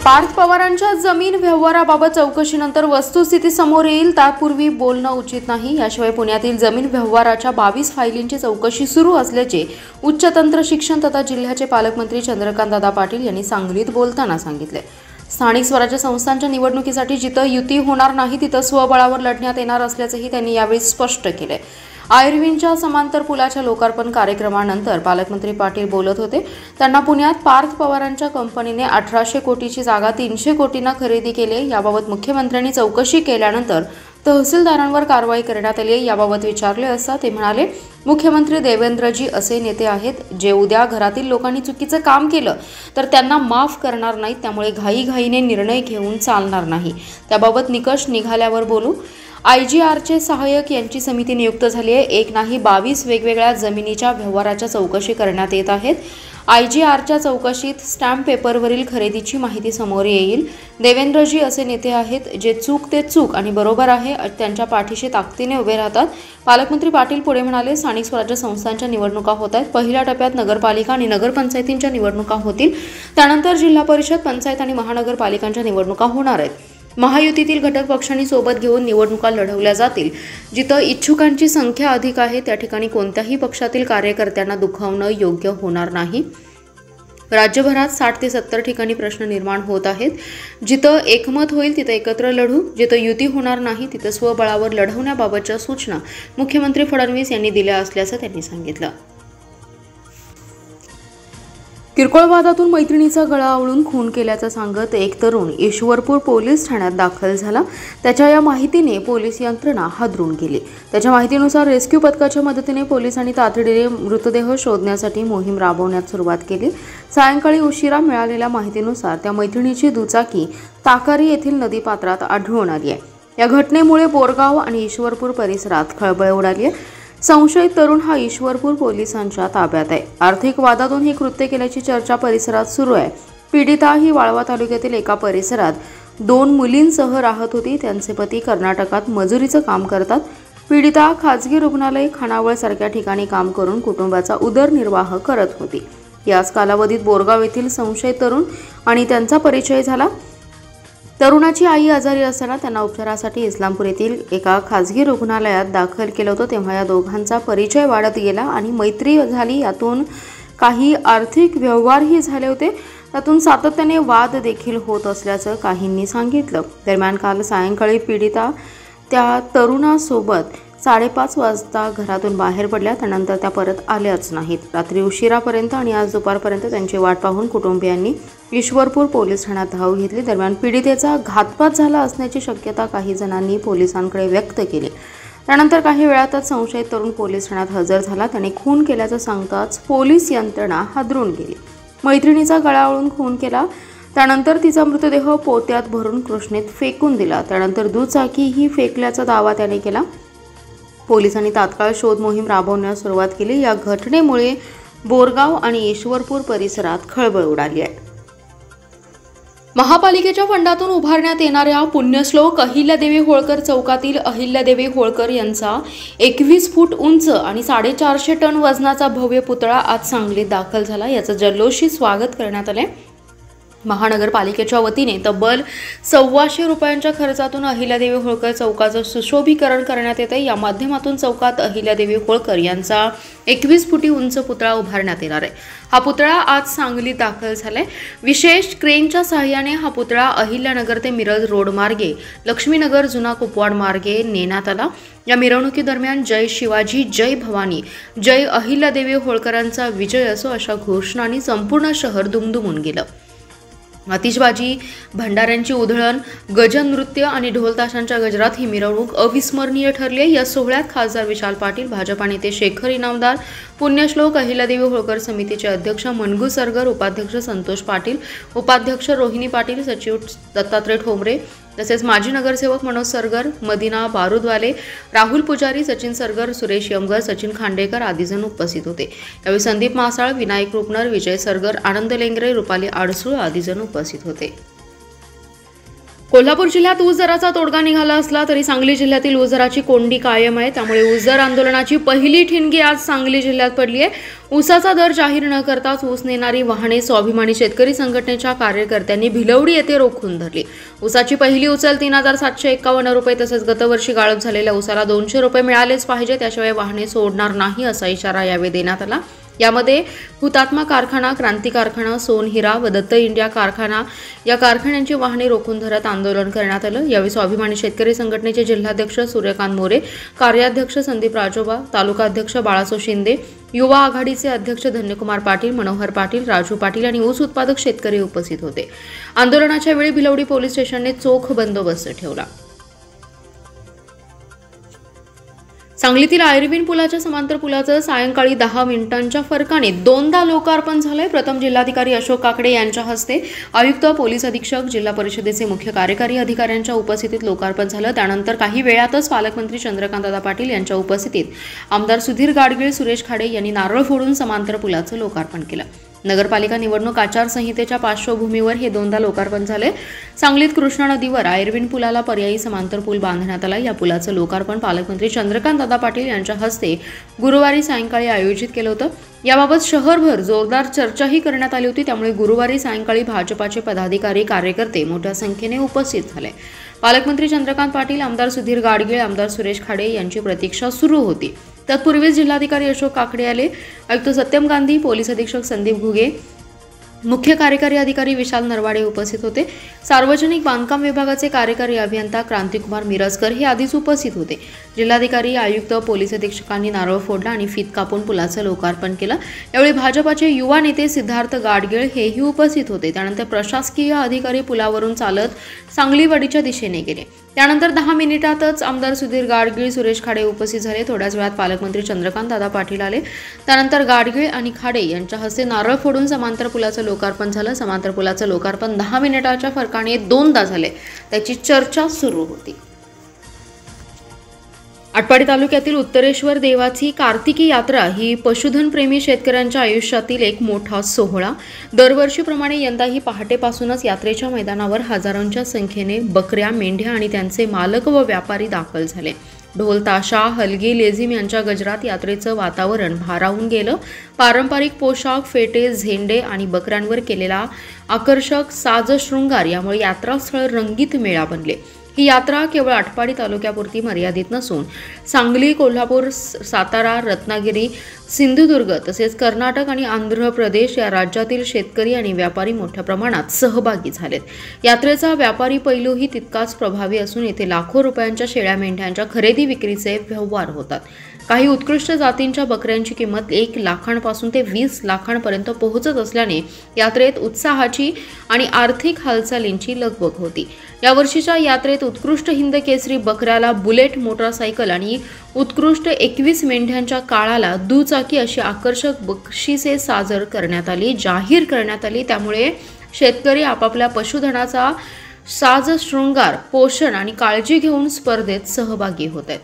पार्थ पवारांच्या जमीन व्यवहाराबाबत चौकशीनंतर वस्तुस्थिती समोर येईल, त्यापूर्वी बोलणं उचित नाही। याशिवाय पुण्यातील जमीन व्यवहाराच्या 22 फायलींची चौकशी सुरू असल्याचे उच्च तंत्र शिक्षण तथा जिल्ह्याचे पालकमंत्री चंद्रकांतदादा पाटील यांनी सांगलीत बोलताना सांगितले। स्थानिक स्वराज्य संस्थांच्या निवडणुकीसाठी जिथं युती होणार नाही तिथं स्वबळावर लढण्यात येणार असल्याचंही त्यांनी यावेळी स्पष्ट केले। आयर्विनच्या समांतर पुलाच्या लोकार्पण कार्यक्रमानंतर पालकमंत्री पाटील बोलत होते। त्यांना पुण्यात पार्थ पवारांच्या कंपनीने 1800 कोटीची जागा 300 कोटींना खरेदी केली। याबाबत मुख्यमंत्र्यांनी चौकशी केल्यानंतर तहसीलदारांवर कारवाई करण्यात आली। याबाबत विचारले असता ते म्हणाले, मुख्यमंत्री देवेंद्रजी असे नेते आहेत जे उद्या घरातील लोकांनी चुकीचं काम केलं तर त्यांना माफ करणार नाहीत, त्यामुळे घाईघाईने निर्णय घेऊन चालणार नाही। त्याबाबत निकष निघाल्यावर बोलू। आयजीआरचे सहाय्यक यांची समिती नियुक्त झाली आहे। एक नाही 22 वेगवेगळ्या जमिनीच्या व्यवहाराच्या चौकशी करण्यात येत आहेत। आयजीआरच्या चौकशीत स्टॅम्प पेपरवरील खरेदीची माहिती समोर येईल। देवेंद्रजी असे नेते आहेत जे चूक ते चूक आणि बरोबर आहे त्यांच्या पाठीशी ताकदीने उभे राहतात। पालकमंत्री पाटील पुढे म्हणाले, स्थानिक स्वराज्य संस्थांच्या निवडणुका होत आहेत। पहिल्या टप्प्यात नगरपालिका आणि नगरपंचायतींच्या निवडणुका होतील, त्यानंतर जिल्हा परिषद, पंचायत आणि महानगरपालिकांच्या निवडणुका होणार आहेत। महायुतीतील घटक पक्षांनी सोबत घेऊन निवडणुका लढवल्या जातील। जिथं इच्छुकांची संख्या अधिक आहे त्या ठिकाणी कोणत्याही पक्षातील कार्यकर्त्यांना दुखावणं योग्य होणार नाही। राज्यभरात 60 ते 70 ठिकाणी प्रश्न निर्माण होत आहेत। जिथं एकमत होईल तिथं एकत्र लढू, जिथं युती होणार नाही तिथं स्वबळावर लढवण्याबाबतच्या सूचना मुख्यमंत्री फडणवीस यांनी दिल्या असल्याचं त्यांनी सांगितलं। किरकोळ वादातून मैत्रिणीचा गळा आवळून खून केल्याचं सांगत एक तरुण ईश्वरपूर पोलीस ठाण्यात दाखल झाला। त्याच्या या माहितीने पोलीस यंत्रणा हादरून गेली। त्याच्या माहितीनुसार रेस्क्यू पथकाच्या मदतीने पोलिसांनी तातडीने मृतदेह शोधण्यासाठी मोहीम राबवण्यास सुरुवात केली। सायंकाळी उशिरा मिळालेल्या माहितीनुसार त्या मैत्रिणीची दुचाकी ताकारी येथील नदीपात्रात आढळून आली आहे। या घटनेमुळे बोरगाव आणि ईश्वरपूर परिसरात खळबळ उडाली आहे। संशयित तरुण हा ईश्वरपूर पोलिसांच्या ताब्यात आहे। आर्थिक वादातून हे कृत्य केल्याची चर्चा परिसरात सुरू आहे। पीडिता ही वाळवा तालुक्यातील एका परिसरात 2 मुलींसह राहत होती। त्यांचे पती कर्नाटकात मजुरीचं काम करतात। पीडिता खाजगी रुग्णालय, खानावळ सारख्या ठिकाणी काम करून कुटुंबाचा उदरनिर्वाह करत होती। याच कालावधीत बोरगाव येथील संशयित तरुण आणि त्यांचा परिचय झाला। तरुणाची आई आजारी असताना त्यांना उपचारासाठी इस्लामपूर येथील एका खाजगी रुग्णालयात दाखल केलं होतं। तेव्हा या दोघांचा परिचय वाढत गेला आणि मैत्री झाली। यातून काही आर्थिक व्यवहारही झाले होते। त्यातून सातत्याने वाद देखील होत असल्याचं काहींनी सांगितलं। दरम्यान काल सायंकाळी पीडिता त्या तरुणासोबत 5:30 वाजता घरातून बाहेर पडल्या। त्यानंतर त्या परत आल्याच नाहीत। रात्री उशिरापर्यंत आणि आज दुपारपर्यंत त्यांची वाट पाहून कुटुंबियांनी ईश्वरपूर पोलीस ठाण्यात धाव घेतली। दरम्यान पीडितेचा घातपात झाला असण्याची शक्यता काही जणांनी पोलिसांकडे व्यक्त केली। त्यानंतर काही वेळातच संशयित तरुण पोलीस ठाण्यात हजर झाला। त्याने खून केल्याचं सांगताच पोलीस यंत्रणा हादरून गेली। मैत्रिणीचा गळा आवळून खून केला। त्यानंतर तिचा मृतदेह पोत्यात भरून कृष्णेत फेकून दिला। त्यानंतर दुचाकीही फेकल्याचा दावा त्याने केला। पोलिसांनी तात्काळ शोध मोहीम राबवण्यास सुरुवात केली। या घटनेमुळे बोरगाव आणि ईश्वरपूर परिसरात खळबळ उडाली आहे। महापालिकेच्या फंडातून उभारण्यात येणाऱ्या पुण्यश्लोक अहिल्यादेवी होळकर चौकातील अहिल्यादेवी होळकर यांचा 21 फूट उंच आणि 450 टन वजनाचा भव्य पुतळा आज सांगलीत दाखल झाला। याचं जल्लोषी स्वागत करण्यात आले। महानगरपालिकेच्या वतीने तब्बल 125 रुपयांच्या खर्चातून अहिल्यादेवी होळकर चौकाचं सुशोभीकरण करण्यात येते। या माध्यमातून चौकात अहिल्यादेवी होळकर यांचा 21 फुटी उंच पुतळा उभारण्यात येणार आहे। हा पुतळा आज सांगलीत दाखल झालाय। विशेष क्रेनच्या सहाय्याने हा पुतळा अहिल्यानगर ते मिरज रोड मार्गे लक्ष्मीनगर जुना कुपवाड मार्गे नेण्यात आला। या मिरवणुकीदरम्यान जय शिवाजी, जय भवानी, जय अहिल्यादेवी होळकरांचा विजय असो अशा घोषणांनी संपूर्ण शहर दुमदुमून गेलं। आतिषबाजी, भंडाऱ्यांची उधळण, गजन नृत्य आणि ढोलताशांच्या गजरात ही मिरवणूक अविस्मरणीय ठरली। या सोहळ्यात खासदार विशाल पाटील, भाजपा नेते शेखर इनामदार, पुण्यश्लोक अहिल्यादेवी होळकर समितीचे अध्यक्ष मनगू सरगर, उपाध्यक्ष संतोष पाटील, उपाध्यक्ष रोहिणी पाटील, सचिव दत्तात्रय ठोंबरे तसेच माजी नगरसेवक मनोज सरगर, मदिना बारूदवाले, राहुल पुजारी, सचिन सरगर, सुरेश यमगर, सचिन खांडेकर आदी जण उपस्थित होते। यावेळी संदीप मासाळ, विनायक रुपनर, विजय सरगर, आनंद लेंगरे, रुपाली आडसूळ आदी जण उपस्थित होते। कोल्हापूर जिल्ह्यात ऊस दराचा तोडगा निघाला असला तरी सांगली जिल्ह्यातील ऊस दराची कोंडी कायम आहे। त्यामुळे ऊस दर आंदोलनाची पहिली ठिणगी आज सांगली जिल्ह्यात पडली आहे। ऊसाचा दर जाहीर न करताच ऊस नेणारी वाहने स्वाभिमानी शेतकरी संघटनेच्या कार्यकर्त्यांनी भिलवडी येथे रोखून धरली। ऊसाची पहिली उचल 3751 रुपये तसेच गतवर्षी गाळप झालेल्या ऊसाला 200 रुपये मिळालेच पाहिजे, त्याशिवाय वाहने सोडणार नाही असा इशारा यावेळी देण्यात आला। यामध्ये हुतात्मा कारखाना, क्रांती कारखाना, सोनहिरा व दत्त इंडिया कारखाना या कारखान्यांची वाहने रोखून धरत आंदोलन करण्यात आलं। यावेळी स्वाभिमानी शेतकरी संघटनेचे जिल्हाध्यक्ष सूर्यकांत मोरे, कार्याध्यक्ष संदीप राजोबा, तालुका अध्यक्ष बाळासो शिंदे, युवा आघाडीचे अध्यक्ष धन्यकुमार पाटील, मनोहर पाटील, राजू पाटील आणि ऊस उत्पादक शेतकरी उपस्थित होते। आंदोलनाच्या वेळी भिलवडी पोलीस स्टेशनने चोख बंदोबस्त ठेवला। सांगलीतील आयर्विन पुलाच्या समांतर पुलाचं सायंकाळी 10 मिनिटांच्या फरकाने दोनदा लोकार्पण झालंय। प्रथम जिल्हाधिकारी अशोक काकडे यांच्या हस्ते आयुक्त, पोलीस अधीक्षक, जिल्हा परिषदेचे मुख्य कार्यकारी अधिकाऱ्यांच्या उपस्थितीत लोकार्पण झालं। त्यानंतर काही वेळातच पालकमंत्री चंद्रकांतदादा पाटील यांच्या उपस्थितीत आमदार सुधीर गाडगीळ, सुरेश खाडे यांनी नारळ फोडून समांतर पुलाचं लोकार्पण केलं। नगरपालिका निवडणूक आचारसंहितेच्या पार्श्वभूमीवर हे दोनदा लोकार्पण झाले। सांगलीत कृष्णा नदीवर आयर्विन पुलाला पर्यायी समांतर पूल बांधण्यात आला। या पुलाचं लोकार्पण पालकमंत्री चंद्रकांतदादा पाटील यांच्या हस्ते गुरुवारी सायंकाळी आयोजित केलं होतं। याबाबत शहरभर जोरदार चर्चाही करण्यात आली होती। त्यामुळे गुरुवारी सायंकाळी भाजपाचे पदाधिकारी, कार्यकर्ते मोठ्या संख्येने उपस्थित झाले। पालकमंत्री चंद्रकांत पाटील, आमदार सुधीर गाडगीळ, आमदार सुरेश खाडे यांची प्रतीक्षा सुरू होती। तत्पूर्वीच जिल्हाधिकारी अशोक काकडे आले। आयुक्त सत्यम गांधी, पोलीस अधीक्षक संदीप घुगे, मुख्य कार्यकारी अधिकारी विशाल नरवाडे उपस्थित होते। सार्वजनिक बांधकाम विभागाचे कार्यकारी अभियंता क्रांतिकुमार मिरजकर हे आधीच उपस्थित होते। जिल्हाधिकारी, आयुक्त, पोलीस अधीक्षकांनी नारळ फोडला आणि फीत कापून पुलाचं लोकार्पण केलं। यावेळी भाजपाचे युवा नेते सिद्धार्थ गाडगीळ हेही उपस्थित होते। त्यानंतर प्रशासकीय अधिकारी पुलावरून चालत सांगलीवाडीच्या दिशेने गेले। त्यानंतर 10 मिनिटातच आमदार सुधीर गाडगीळ, सुरेश खाडे उपस्थित झाले। थोड्याच वेळात पालकमंत्री चंद्रकांतदादा पाटील आले। त्यानंतर गाडगीळ आणि खाडे यांच्या हस्ते नारळ फोडून समांतर पुलाचं लोकार्पण झालं। समांतर पुलाचं लोकार्पण 10 मिनिटाच्या फरकाने दोनदा झाले। त्याची चर्चा सुरू होती। आटपाडी तालुक्यातील उत्तरेश्वर देवाची कार्तिकी यात्रा ही पशुधनप्रेमी शेतकऱ्यांच्या आयुष्यातील एक मोठा सोहळा। दरवर्षीप्रमाणे यंदाही पहाटेपासूनच यात्रेच्या मैदानावर हजारोंच्या संख्येने बकऱ्या, मेंढ्या आणि त्यांचे मालक व व्यापारी दाखल झाले। ढोल, ताशा, हलगी, लेझिम यांच्या गजरात यात्रेचं वातावरण भारावून गेलं। पारंपरिक पोशाख, फेटे, झेंडे आणि बकऱ्यांवर केलेला आकर्षक साजशृंगार यामुळे यात्रास्थळ रंगीत मेळा बनले। ही यात्रा केवळ आटपाडी तालुक्यापुरती मर्यादित नसून सांगली, कोल्हापूर, सातारा, रत्नागिरी, सिंधुदुर्ग तसेच कर्नाटक आणि आंध्र प्रदेश या राज्यातील शेतकरी आणि व्यापारी मोठ्या प्रमाणात सहभागी झालेत। यात्रेचा व्यापारी पैलूही तितकाच प्रभावी असून येथे लाखो रुपयांच्या शेळ्या मेंढ्यांच्या खरेदी विक्रीचे व्यवहार होतात। काही उत्कृष्ट जातींच्या बकऱ्यांची किंमत 1 लाखांपासून ते 20 लाखांपर्यंत पोहोचत असल्याने यात्रेत उत्साहाची आणि आर्थिक हालचालींची लगबग होती। यावर्षीच्या यात्रेत उत्कृष्ट हिंद केसरी बकऱ्याला बुलेट मोटरसायकल आणि उत्कृष्ट 21 मेंढ्यांच्या काळाला दुचाकी अशी आकर्षक बक्षिसे जाहीर करण्यात आली। त्यामुळे शेतकरी आपापल्या पशुधनाचा साजशृंगार, पोषण आणि काळजी घेऊन स्पर्धेत सहभागी होत आहेत।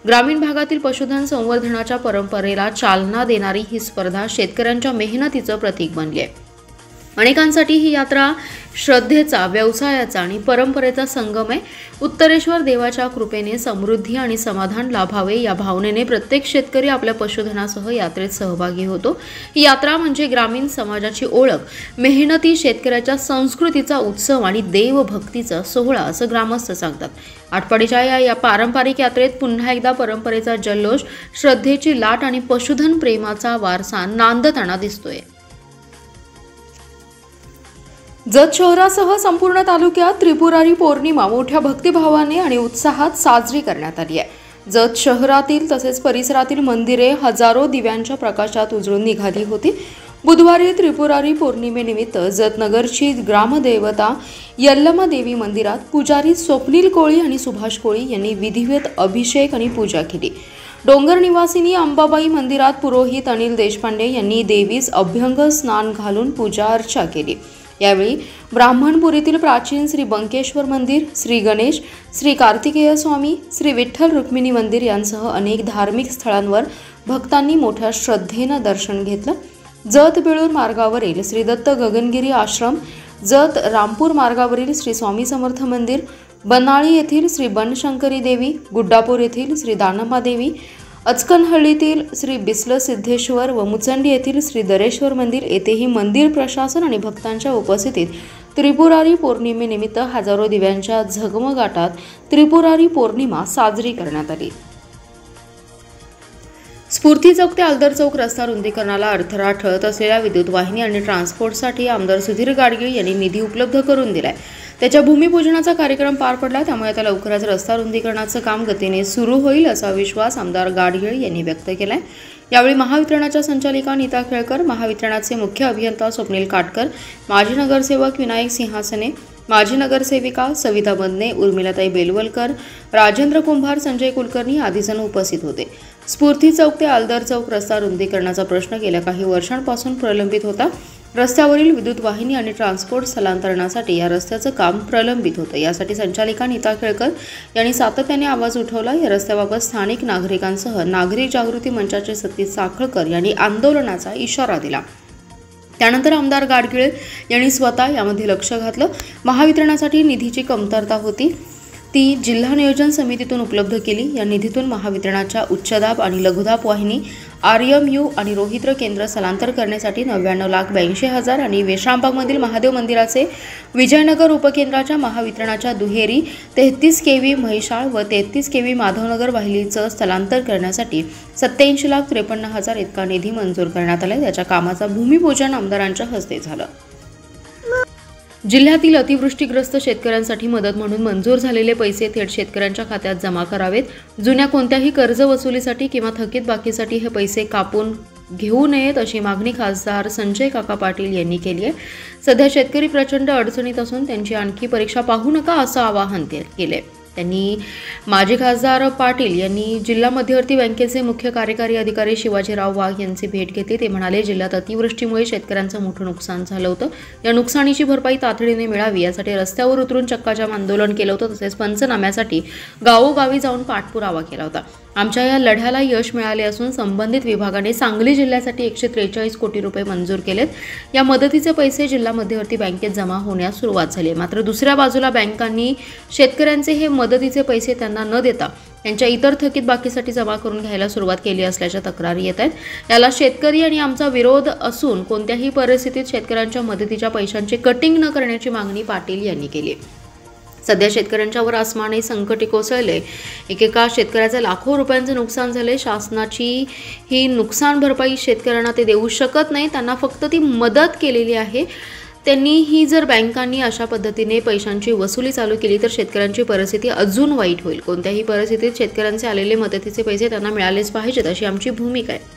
ग्रामीण भागातील पशुधन संवर्धनाच्या परंपरेला चालना देणारी ही स्पर्धा शेतकऱ्यांच्या मेहनतीचं प्रतीक बनली आहे। अनेकांसाठी ही यात्रा श्रद्धेचा, व्यवसायाचा आणि परंपरेचा संगम आहे। उत्तरेश्वर देवाच्या कृपेने समृद्धी आणि समाधान लाभावे या भावनेने प्रत्येक शेतकरी आपल्या पशुधनासह यात्रेत सहभागी होतो। ही यात्रा म्हणजे ग्रामीण समाजाची ओळख, मेहनती शेतकऱ्याच्या संस्कृतीचा उत्सव आणि देवभक्तीचा सोहळा असं ग्रामस्थ सांगतात। आटपाडीच्या या पारंपरिक यात्रेत पुन्हा एकदा परंपरेचा जल्लोष, श्रद्धेची लाट आणि पशुधन प्रेमाचा वारसा नांदताना दिसतोय। जत शहरासह संपूर्ण तालुक्यात त्रिपुरारी पौर्णिमा मोठ्या भक्तिभावाने आणि उत्साहात साजरी करण्यात आली आहे। जत शहरातील तसेच परिसरातील मंदिरे हजारो दिव्यांच्या प्रकाशात उजळून निघाली होती। बुधवारी त्रिपुरारी पौर्णिमेनिमित्त जतनगरची ग्रामदेवता यल्लमा देवी मंदिरात पुजारी स्वप्नील कोळी आणि सुभाष कोळी यांनी विधिवत अभिषेक आणि पूजा केली। डोंगर निवासिनी अंबाबाई मंदिरात पुरोहित अनिल देशपांडे यांनी देवीस अभ्यंग स्नान घालून पूजा अर्चा केली। यावेळी ब्राह्मणपुरीतील प्राचीन श्री बंकेश्वर मंदिर, श्री गणेश, श्री कार्तिकेय स्वामी, श्री विठ्ठल रुक्मिणी मंदिर यांसह अनेक धार्मिक स्थळांवर भक्तांनी मोठ्या श्रद्धेनं दर्शन घेतलं। जत बेळूर मार्गावरील श्री दत्त गगनगिरी आश्रम, जत रामपूर मार्गावरील श्री स्वामी समर्थ मंदिर, बनाळी येथील श्री बनशंकरी देवी, गुड्डापूर येथील श्री दानम्मा देवी, अचकनहळ्ळीतील श्री बिस्ल सिद्धेश्वर व मुचंडी येथील श्री दरेश्वर मंदिर येथेही मंदिर प्रशासन आणि भक्तांच्या उपस्थितीत त्रिपुरारी पौर्णिमेनिमित्त हजारो दिव्यांच्या झगमगाटात त्रिपुरारी पौर्णिमा साजरी करण्यात आली। स्फूर्ती चौक ते आलदर चौक रस्ता रुंदीकरणाला अडथळा ठरत असलेल्या विद्युत वाहिनी आणि ट्रान्सपोर्टसाठी आमदार सुधीर गाडगीळ यांनी निधी उपलब्ध करून दिलाय। त्याच्या भूमिपूजनाचा कार्यक्रम पार पडला, त्यामुळे आता लवकरच रस्ता रुंदीकरणाचं काम गतीने सुरू होईल असा विश्वास आमदार गाडगीळ यांनी व्यक्त केलाय। यावेळी महावितरणाच्या संचालिका नीता खेळकर, महावितरणाचे मुख्य अभियंता स्वप्नील काटकर, माजी नगरसेवक विनायक सिंहासने, माजी नगरसेविका सविता बंदने, उर्मिलाताई बेलवलकर, राजेंद्र कुंभार, संजय कुलकर्णी आदी जण उपस्थित होते। स्फूर्ती चौक ते आलदर चौक रस्ता रुंदीकरणाचा प्रश्न गेल्या काही वर्षांपासून प्रलंबित होता। रस्त्यावरील विद्युत वाहिनी आणि ट्रान्सपोर्ट स्थलांतरणासाठी या रस्त्याचं काम प्रलंबित होतं। यासाठी संचालिका नीता खेळकर यांनी सातत्याने आवाज उठवला। या रस्त्याबाबत स्थानिक नागरिकांसह नागरिक जागृती मंचाचे सतीश साखळकर यांनी आंदोलनाचा इशारा दिला। त्यानंतर आमदार गाडगीळ यांनी स्वतः यामध्ये लक्ष घातलं। महावितरणासाठी निधीची कमतरता होती, ती जिल्हा नियोजन समितीतून उपलब्ध केली। या निधीतून महावितरणाच्या उच्चदाब आणि लघुदाब वाहिनी, RMU आणि रोहित्र केंद्र स्थलांतर करण्यासाठी 99,82,000 आणि वेश्रामबागमधील महादेव मंदिराचे विजयनगर उपकेंद्राच्या महावितरणाच्या दुहेरी 33 kV म्हैसाळ व 33 kV माधवनगर वाहिनीचं स्थलांतर करण्यासाठी 87,53,000 इतका निधी मंजूर करण्यात आला। त्याच्या कामाचा भूमिपूजन आमदारांच्या हस्ते झालं। जिल्ह्यातील अतिवृष्टीग्रस्त शेतकऱ्यांसाठी मदत म्हणून मंजूर झालेले पैसे थेट शेतकऱ्यांच्या खात्यात जमा करावेत। जुन्या कोणत्याही कर्ज वसुलीसाठी किंवा थकीत बाकीसाठी हे पैसे कापून घेऊ नयेत अशी मागणी खासदार संजय काका पाटील यांनी केली आहे। सध्या शेतकरी प्रचंड अडचणीत असून त्यांची आणखी परीक्षा पाहू नका असं आवाहन केले। त्यांनी माजी खासदार पाटील यांनी जिल्हा मध्यवर्ती बँकेचे मुख्य कार्यकारी अधिकारी शिवाजीराव वाघ यांची भेट घेतली। ते म्हणाले, जिल्ह्यात अतिवृष्टीमुळे शेतकऱ्यांचं मोठं नुकसान झालं होतं। या नुकसानीची भरपाई तातडीने मिळावी यासाठी रस्त्यावर उतरून चक्काजाम आंदोलन केलं होतं। तसेच पंचनाम्यासाठी गावोगावी जाऊन पाठपुरावा केला होता। आमच्या या लढ्याला यश मिळाले असून संबंधित विभागाने सांगली जिल्ह्यासाठी 143 कोटी रुपये मंजूर केलेत। या मदतीचे पैसे जिल्हा मध्यवर्ती बँकेत जमा होण्यास सुरुवात झाली। मात्र दुसऱ्या बाजूला बँकांनी शेतकऱ्यांचे हे मदतीचे पैसे त्यांना न देता त्यांच्या इतर थकीत बाकीसाठी जमा करून घ्यायला सुरुवात केली असल्याच्या तक्रारी येत आहेत। याला शेतकरी आणि आमचा विरोध असून कोणत्याही परिस्थितीत शेतकऱ्यांच्या मदतीच्या पैशांची कटिंग न करण्याची मागणी पाटील यांनी केली। सध्या शेतकऱ्यांच्यावर आसमानी संकट कोसळले। एकेका शेतकऱ्याचे लाखो रुपयांचे नुकसान झाले। शासनाची ही नुकसान भरपाई शेतकऱ्यांना ते देऊ शकत नाही, त्यांना फक्त ती मदत केलेली आहे। त्यांनी ही जर बँकांनी अशा पद्धतीने पैशांची वसुली चालू केली तर शेतकऱ्यांची परिस्थिती अजून वाईट होईल। कोणत्याही परिस्थितीत शेतकऱ्यांचे आलेले मदतीचे पैसे त्यांना मिळालेच पाहिजेत अशी आमची भूमिका आहे।